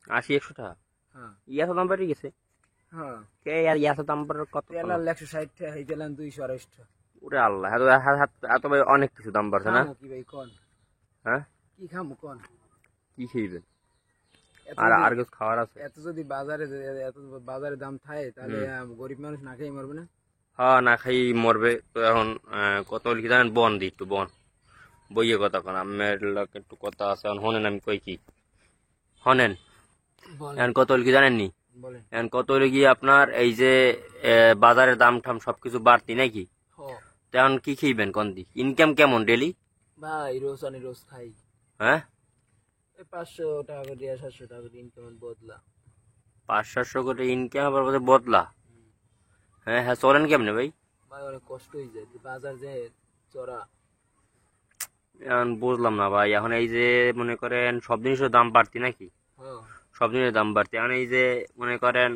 80-100 টাকা? হ্যাঁ এত দাম বেড়ে গেছে? হ্যাঁ কে আর এত দাম বাড়ার কত? তেল আর 160 টাকা হয়ে গেলেন 200-250 টাকা। ওরে আল্লাহ, এত ভাই অনেক কিছু দাম বাড়ছে না? খামো কি ভাই কোন? হ্যাঁ, কি খামো কোন? কি খাইবেন? এত আর যদি আর কিছু খাওয়ার আছে? এত যদি এত বাজারে দাম থাকে তাহলে গরিব মানুষ না খেয়ে মরবে না? হ্যাঁ, না খাই মরবে তো এখন। কত লিখে জানেন? বন দি একটু বন বইয়ে কথা কোন আমার লোক একটু কথা আছে এখন হনেন, আমি কই কি হনেন। বলেন এখন কত লিখে জানেননি? বলেন। এখন কত লিখি আপনার এই যে বাজারের দাম ঠাম সবকিছু বাড়তি নাকি? হ এখন কি খাইবেন কোন দি? ইনকাম কেমন ডেলি? ভাই রোজ আনি রোজ খাই। হ্যাঁ, 500 টাকা করে 700 টাকা করে ইনকাম বদলা। 500-700 করে ইনকাম আবার বোধহয় বদলা। হ্যাঁ হ্যাঁ, চলেন কেমনে ভাই? ভাই অনেক কষ্ট হয়ে যায় বাজার যে চড়া। এখন বুঝলাম না ভাই, এখন এই যে মনে করেন সব জিনিসের দাম বাড়তি নাকি? হ্যাঁ সব জিনিসের দাম বাড়তি, এখন এই যে মনে করেন